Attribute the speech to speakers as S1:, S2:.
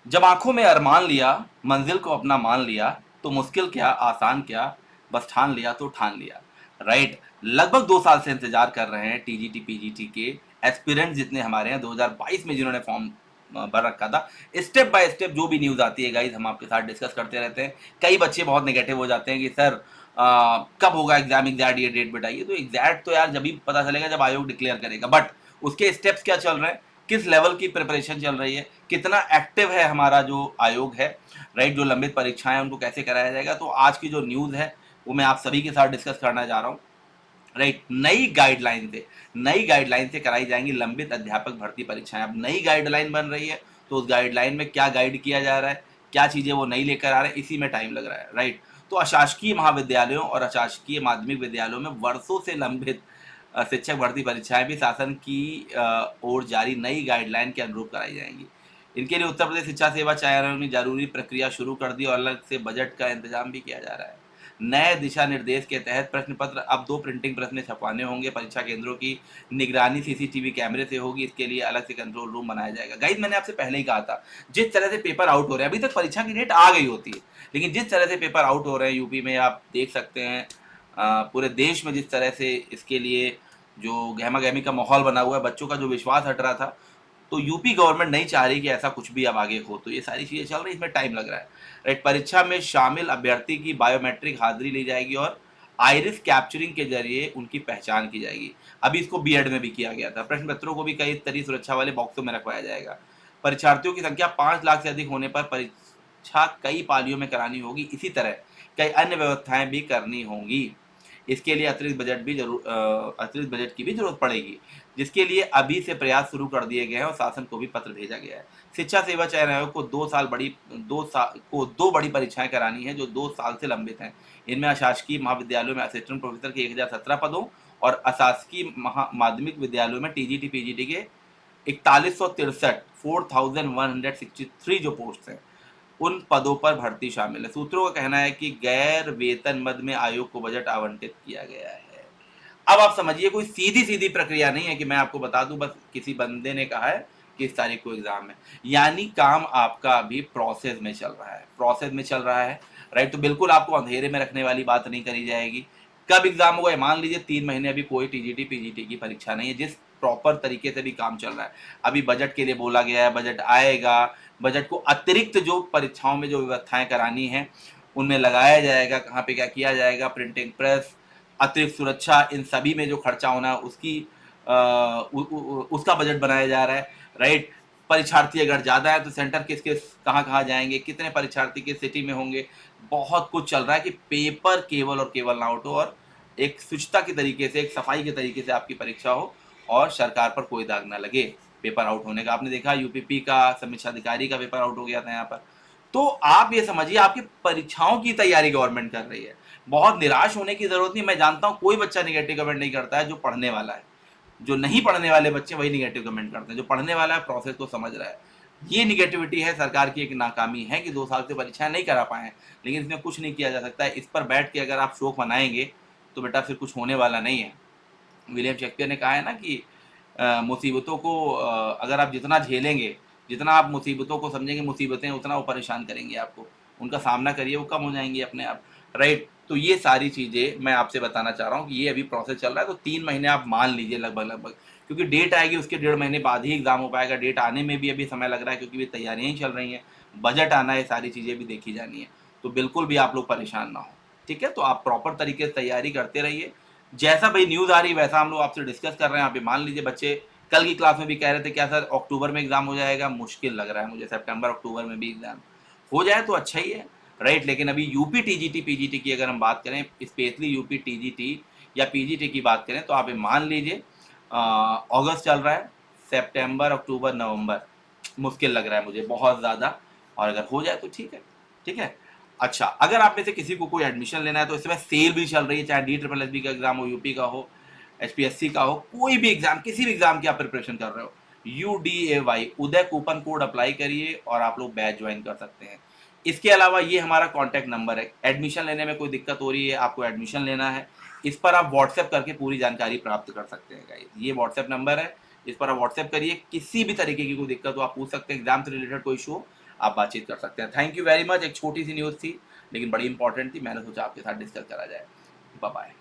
S1: जब आंखों में अरमान लिया, मंजिल को अपना मान लिया, तो मुश्किल क्या आसान क्या, बस ठान लिया तो ठान लिया। राइट। लगभग 2 साल से इंतजार कर रहे हैं टीजीटी पीजीटी के एस्पिरेंट जितने हमारे हैं 2022 में जिन्होंने फॉर्म भर रखा था। स्टेप बाय स्टेप जो भी न्यूज़ आती है गाइज हम आपके साथ डिस्कस करते रहते हैं। कई बच्चे बहुत नेगेटिव हो जाते हैं कि सर कब होगा एग्जाम, एग्जैक्ट ये डेट बताइए। तो एग्जैक्ट तो यार जब भी पता चलेगा जब आयोग डिक्लेयर करेगा, बट उसके स्टेप्स क्या चल रहे हैं, किस लेवल की प्रिपरेशन चल रही है, कितना एक्टिव है हमारा जो आयोग है, राइट, जो लंबित परीक्षाएं उनको कैसे कराया जाएगा। तो आज की जो न्यूज़ है वो मैं आप सभी के साथ डिस्कस करना जा रहा हूँ। राइट। नई गाइडलाइन से कराई जाएंगी लंबित अध्यापक भर्ती परीक्षाएं। अब नई गाइडलाइन बन रही है तो उस गाइडलाइन में क्या गाइड किया जा रहा है, क्या चीज़ें वो नई लेकर आ रहे हैं, इसी में टाइम लग रहा है। राइट। तो अशासकीय महाविद्यालयों और अशासकीय माध्यमिक विद्यालयों में वर्षों से लंबित शिक्षक भर्ती परीक्षाएं भी शासन की ओर जारी नई गाइडलाइन के अनुरूप कराई जाएंगी। इनके लिए उत्तर प्रदेश शिक्षा सेवा आयोग ने जरूरी प्रक्रिया शुरू कर दी और अलग से बजट का इंतजाम भी किया जा रहा है। नए दिशा निर्देश के तहत प्रश्न पत्र अब 2 प्रिंटिंग प्रेस में छपवाने होंगे। परीक्षा केंद्रों की निगरानी सीसीटीवी कैमरे से होगी। इसके लिए अलग से कंट्रोल रूम बनाया जाएगा। गाइज मैंने आपसे पहले ही कहा था, जिस तरह से पेपर आउट हो रहे हैं, अभी तक परीक्षा की डेट आ गई होती है, लेकिन जिस तरह से पेपर आउट हो रहे हैं यूपी में आप देख सकते हैं, पूरे देश में जिस तरह से इसके लिए जो गहमा गहमी का माहौल बना हुआ है, बच्चों का जो विश्वास हट रहा था, तो यूपी गवर्नमेंट नहीं चाह रही कि ऐसा कुछ भी अब आगे हो। तो ये सारी चीज़ें चल रही, इसमें टाइम लग रहा है। राइट। परीक्षा में शामिल अभ्यर्थी की बायोमेट्रिक हाजिरी ली जाएगी और आइरिस कैप्चरिंग के जरिए उनकी पहचान की जाएगी। अभी इसको बीएड में भी किया गया था। प्रश्न पत्रों को भी कई तरह सुरक्षा वाले बॉक्सों में रखवाया जाएगा। परीक्षार्थियों की संख्या 5 लाख से अधिक होने पर परीक्षा कई पालियों में करानी होगी। इसी तरह कई अन्य व्यवस्थाएं भी करनी होंगी। इसके लिए अतिरिक्त बजट की भी जरूरत पड़ेगी, जिसके लिए अभी से प्रयास शुरू कर दिए गए हैं और शासन को भी पत्र भेजा गया है। शिक्षा सेवा चयन आयोग को 2 बड़ी परीक्षाएं करानी है जो 2 साल से लंबित हैं। इनमें अशासकीय महाविद्यालयों में असिस्टेंट प्रोफेसर के 1017 पदों और अशासकीय माध्यमिक विद्यालयों में टीजीटी पीजीटी के 4163 4163 जो पोस्ट हैं उन पदों पर भर्ती शामिल है। सूत्रों का कहना है कि गैर वेतन मद में आयोग को बजट आवंटित किया गया है। अब आप समझिए, कोई सीधी सीधी प्रक्रिया नहीं है कि मैं आपको बता दूं बस किसी बंदे ने कहा है कि इस तारीख को एग्जाम है। यानी काम आपका अभी प्रोसेस में चल रहा है, प्रोसेस में चल रहा है। राइट। तो बिल्कुल आपको अंधेरे में रखने वाली बात नहीं करी जाएगी। कब एग्जाम होगा, मान लीजिए 3 महीने अभी कोई टीजीटी पीजीटी की परीक्षा नहीं है, जिस प्रॉपर तरीके से भी काम चल रहा है। अभी बजट के लिए बोला गया है, बजट आएगा, बजट को अतिरिक्त जो परीक्षाओं में जो व्यवस्थाएं करानी है उनमें लगाया जाएगा। कहाँ पे क्या किया जाएगा, प्रिंटिंग प्रेस, अतिरिक्त सुरक्षा, इन सभी में जो खर्चा होना है उसकी उसका बजट बनाया जा रहा है। राइट। परीक्षार्थी अगर ज़्यादा है तो सेंटर किस किस कहाँ कहाँ जाएंगे, कितने परीक्षार्थी किस सिटी में होंगे, बहुत कुछ चल रहा है कि पेपर केवल और केवल ना उठो और एक स्वच्छता के तरीके से, एक सफाई के तरीके से आपकी परीक्षा हो और सरकार पर कोई दाग ना लगे पेपर आउट होने का। आपने देखा यूपीपी का समीक्षा अधिकारी का पेपर आउट हो गया था यहाँ पर। तो आप ये समझिए आपकी परीक्षाओं की तैयारी गवर्नमेंट कर रही है। बहुत निराश होने की जरूरत नहीं। मैं जानता हूँ कोई बच्चा निगेटिव कमेंट नहीं करता है जो पढ़ने वाला है। जो नहीं पढ़ने वाले बच्चे वही निगेटिव कमेंट करते हैं। जो पढ़ने वाला है प्रोसेस को समझ रहा है। ये निगेटिविटी है, सरकार की एक नाकामी है कि 2 साल से परीक्षाएं नहीं करा पाए हैं, लेकिन इसमें कुछ नहीं किया जा सकता है। इस पर बैठ के अगर आप शोक मनाएंगे तो बेटा फिर कुछ होने वाला नहीं है। विलियम शेक्सपियर ने कहा है ना कि मुसीबतों को अगर आप जितना झेलेंगे, जितना आप मुसीबतों को समझेंगे, मुसीबतें उतना वो परेशान करेंगी आपको। उनका सामना करिए, वो कम हो जाएंगी अपने आप। राइट। तो ये सारी चीज़ें मैं आपसे बताना चाह रहा हूँ कि ये अभी प्रोसेस चल रहा है। तो 3 महीने आप मान लीजिए लगभग लगभग, क्योंकि डेट आएगी उसके 1.5 महीने बाद ही एग्जाम हो पाएगा। डेट आने में भी अभी समय लग रहा है क्योंकि भी तैयारियां ही चल रही हैं, बजट आना है, सारी चीज़ें भी देखी जानी है। तो बिल्कुल भी आप लोग परेशान ना हो। ठीक है। तो आप प्रॉपर तरीके से तैयारी करते रहिए। जैसा भाई न्यूज़ आ रही है वैसा हम लोग आपसे डिस्कस कर रहे हैं। आप ये मान लीजिए, बच्चे कल की क्लास में भी कह रहे थे क्या सर अक्टूबर में एग्जाम हो जाएगा, मुश्किल लग रहा है मुझे। सितंबर अक्टूबर में भी एग्जाम हो जाए तो अच्छा ही है। राइट। लेकिन अभी यूपी टीजीटी पीजीटी की अगर हम बात करें, स्पेशली यूपी टीजीटी या पीजीटी की बात करें, तो आप ये मान लीजिए अगस्त चल रहा है, सितंबर अक्टूबर नवंबर मुश्किल लग रहा है मुझे बहुत ज़्यादा। और अगर हो जाए तो ठीक है। ठीक है। अच्छा, अगर आप में से किसी को कोई एडमिशन लेना है तो इस समय सेल भी चल रही है, चाहे DSSB का एग्जाम हो, यूपी का हो, HPSC का हो, कोई भी एग्जाम, किसी भी एग्जाम की आप प्रिपरेशन कर रहे हो, UDAY उदय कूपन कोड अप्लाई करिए और आप लोग बैच ज्वाइन कर सकते हैं। इसके अलावा ये हमारा कॉन्टैक्ट नंबर है। एडमिशन लेने में कोई दिक्कत हो रही है, आपको एडमिशन लेना है, इस पर आप व्हाट्सएप करके पूरी जानकारी प्राप्त कर सकते हैं गाइस। ये व्हाट्सएप नंबर है, इस पर आप व्हाट्सएप करिए। किसी भी तरीके की कोई दिक्कत हो आप पूछ सकते हैं। एग्जाम से रिलेटेड कोई इशू हो आप बातचीत कर सकते हैं। Thank you very much. एक छोटी सी न्यूज़ थी लेकिन बड़ी इंपॉर्टेंट थी, मैंने सोचा आपके साथ डिस्कस करा जाए। Bye bye.